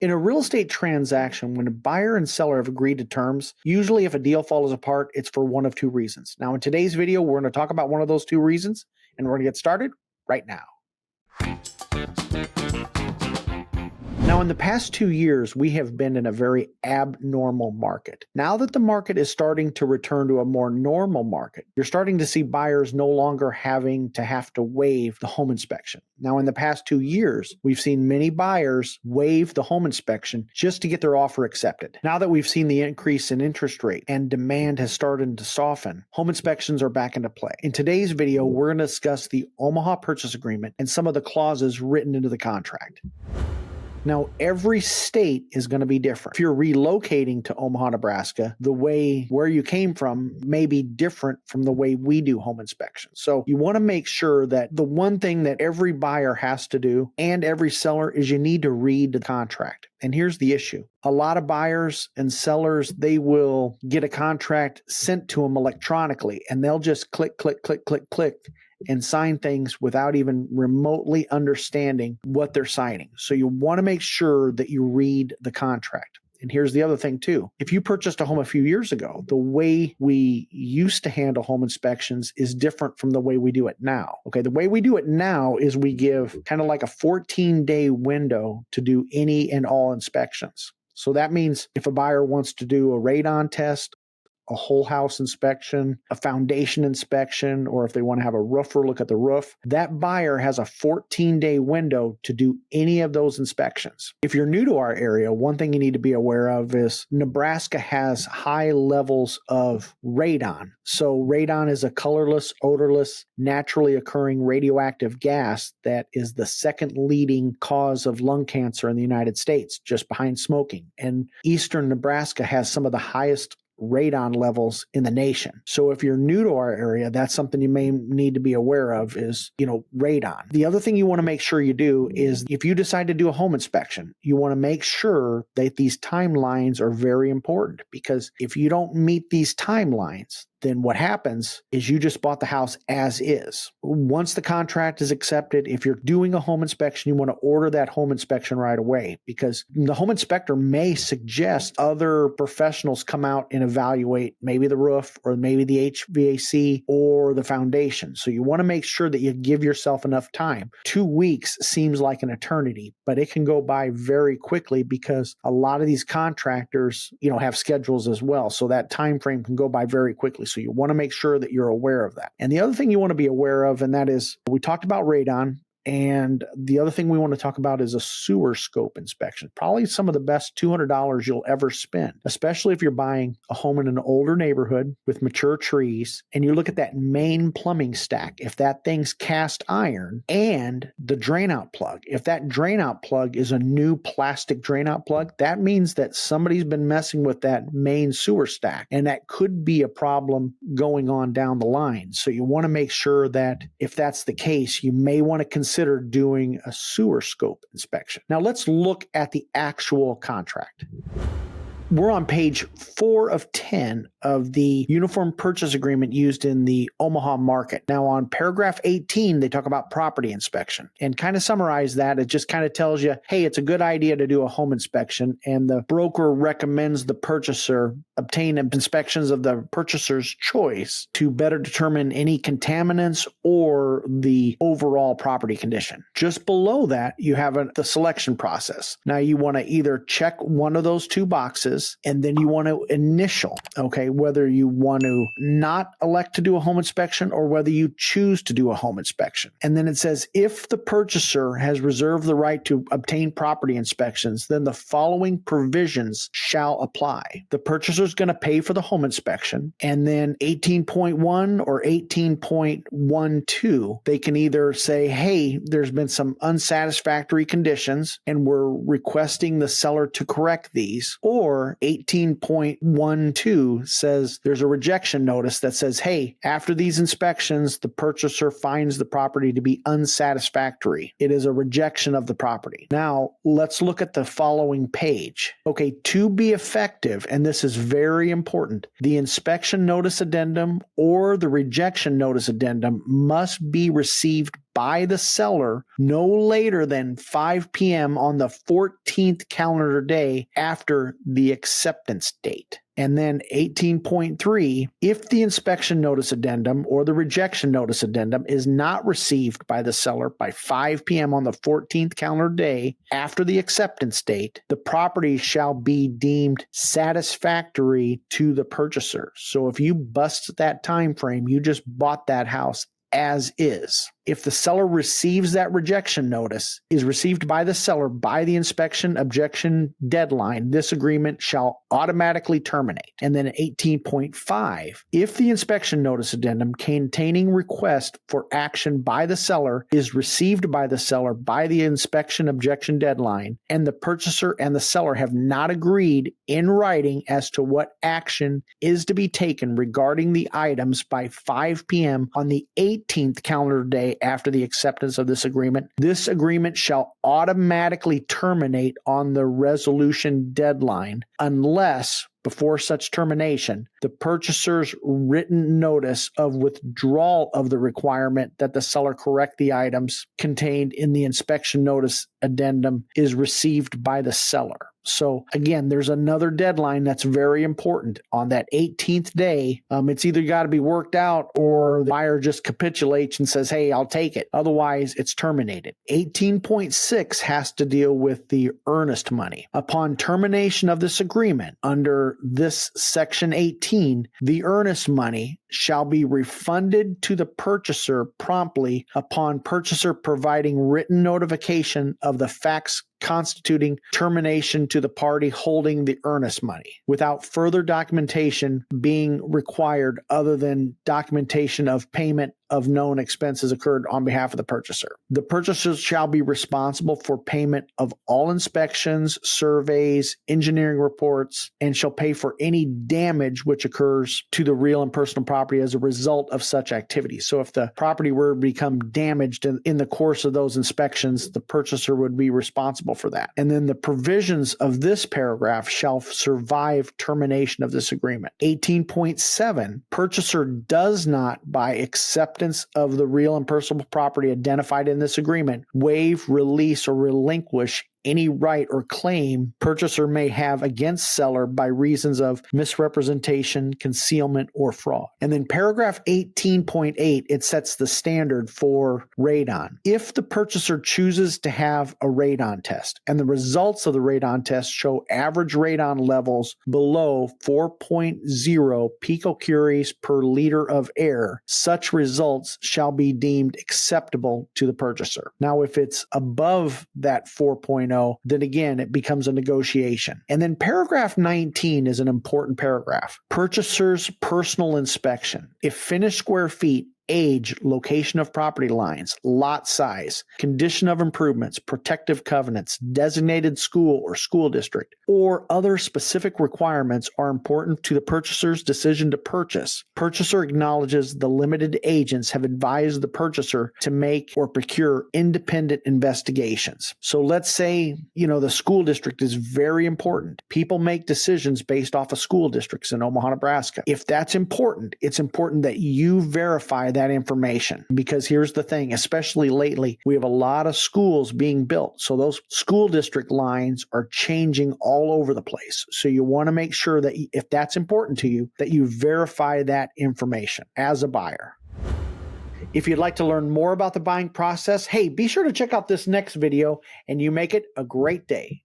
In a real estate transaction, when a buyer and seller have agreed to terms, usually if a deal falls apart, it's for one of two reasons. Now, in today's video, we're going to talk about one of those two reasons, and we're going to get started right now. Now, in the past 2 years, we have been in a very abnormal market. Now that the market is starting to return to a more normal market, you're starting to see buyers no longer having to waive the home inspection. Now, in the past 2 years, we've seen many buyers waive the home inspection just to get their offer accepted. Now that we've seen the increase in interest rate and demand has started to soften, home inspections are back into play. In today's video, we're going to discuss the Omaha purchase agreement and some of the clauses written into the contract. Now, every state is going to be different. If you're relocating to Omaha, Nebraska, the way where you came from may be different from the way we do home inspections. So you want to make sure that the one thing that every buyer has to do and every seller is you need to read the contract. And here's the issue. A lot of buyers and sellers, they will get a contract sent to them electronically, and they'll just click, and sign things without even remotely understanding what they're signing. So you want to make sure that you read the contract. And here's the other thing too. If you purchased a home a few years ago, the way we used to handle home inspections is different from the way we do it now. Okay, the way we do it now is we give kind of like a 14-day window to do any and all inspections. So that means if a buyer wants to do a radon test, a whole house inspection, a foundation inspection, or if they want to have a roofer look at the roof, that buyer has a 14-day window to do any of those inspections. If you're new to our area, one thing you need to be aware of is Nebraska has high levels of radon. So radon is a colorless, odorless, naturally occurring radioactive gas that is the second leading cause of lung cancer in the United States, just behind smoking. And eastern Nebraska has some of the highest radon levels in the nation. So if you're new to our area, that's something you may need to be aware of is, radon. The other thing you want to make sure you do is if you decide to do a home inspection, you want to make sure that these timelines are very important, because if you don't meet these timelines, then what happens is you just bought the house as is. Once the contract is accepted, if you're doing a home inspection, you want to order that home inspection right away, because the home inspector may suggest other professionals come out and evaluate maybe the roof or maybe the HVAC or the foundation. So you want to make sure that you give yourself enough time. 2 weeks seems like an eternity, but it can go by very quickly because a lot of these contractors, have schedules as well. So that time frame can go by very quickly. So you want to make sure that you're aware of that. And the other thing you want to be aware of, and that is, we talked about radon. And the other thing we want to talk about is a sewer scope inspection. Probably some of the best $200 you'll ever spend, especially if you're buying a home in an older neighborhood with mature trees, and you look at that main plumbing stack. If that thing's cast iron, and the drain out plug, if that drain out plug is a new plastic drain out plug, that means that somebody's been messing with that main sewer stack, and that could be a problem going on down the line. So you want to make sure that if that's the case, you may want to consider doing a sewer scope inspection. Now let's look at the actual contract. We're on page 4 of 10 of the Uniform Purchase Agreement used in the Omaha market. Now on paragraph 18, they talk about property inspection, and kind of summarize that. It just kind of tells you, hey, it's a good idea to do a home inspection, and the broker recommends the purchaser obtain inspections of the purchaser's choice to better determine any contaminants or the overall property condition. Just below that, you have the selection process. Now you want to either check one of those two boxes, and then you want to initial, whether you want to not elect to do a home inspection or whether you choose to do a home inspection. And then it says, if the purchaser has reserved the right to obtain property inspections, then the following provisions shall apply. The purchaser is going to pay for the home inspection, and then 18.1 or 18.12, they can either say, hey, there's been some unsatisfactory conditions and we're requesting the seller to correct these, or 18.12 says there's a rejection notice that says, hey, after these inspections, the purchaser finds the property to be unsatisfactory. It is a rejection of the property. Now, let's look at the following page. Okay, to be effective, and this is very important, the inspection notice addendum or the rejection notice addendum must be received by the seller no later than 5 p.m. on the 14th calendar day after the acceptance date. And then 18.3, if the inspection notice addendum or the rejection notice addendum is not received by the seller by 5 p.m. on the 14th calendar day after the acceptance date, the property shall be deemed satisfactory to the purchaser. So if you bust that time frame, you just bought that house as is. If the seller receives that rejection notice, is received by the seller by the inspection objection deadline, this agreement shall automatically terminate. And then 18.5, if the inspection notice addendum containing request for action by the seller is received by the seller by the inspection objection deadline, and the purchaser and the seller have not agreed in writing as to what action is to be taken regarding the items by 5 p.m. on the 18th calendar day after the acceptance of this agreement shall automatically terminate on the resolution deadline unless, before such termination, the purchaser's written notice of withdrawal of the requirement that the seller correct the items contained in the inspection notice addendum is received by the seller. So again, there's another deadline that's very important. On that 18th day, it's either got to be worked out or the buyer just capitulates and says, hey, I'll take it. Otherwise, it's terminated. 18.6 has to deal with the earnest money. Upon termination of this agreement, under this section 18, the earnest money shall be refunded to the purchaser promptly upon purchaser providing written notification of the facts constituting termination to the party holding the earnest money, without further documentation being required other than documentation of payment of known expenses occurred on behalf of the purchaser. The purchaser shall be responsible for payment of all inspections, surveys, engineering reports, and shall pay for any damage which occurs to the real and personal property as a result of such activity. So if the property were to become damaged in the course of those inspections, the purchaser would be responsible for that. And then the provisions of this paragraph shall survive termination of this agreement. 18.7, purchaser does not, by acceptance of the real and personal property identified in this agreement, waive, release, or relinquish any right or claim purchaser may have against seller by reasons of misrepresentation, concealment, or fraud. And then paragraph 18.8, it sets the standard for radon. If the purchaser chooses to have a radon test and the results of the radon test show average radon levels below 4.0 picocuries per liter of air, such results shall be deemed acceptable to the purchaser. Now, if it's above that 4.0, then again, it becomes a negotiation. And then paragraph 19 is an important paragraph. Purchaser's personal inspection. If finished square feet, age, location of property lines, lot size, condition of improvements, protective covenants, designated school or school district, or other specific requirements are important to the purchaser's decision to purchase. Purchaser acknowledges the limited agents have advised the purchaser to make or procure independent investigations. So let's say, the school district is very important. People make decisions based off of school districts in Omaha, Nebraska. If that's important, it's important that you verify that information, because here's the thing, especially lately, we have a lot of schools being built. So those school district lines are changing all over the place. So you want to make sure that if that's important to you, that you verify that information as a buyer. If you'd like to learn more about the buying process, hey, be sure to check out this next video and you make it a great day.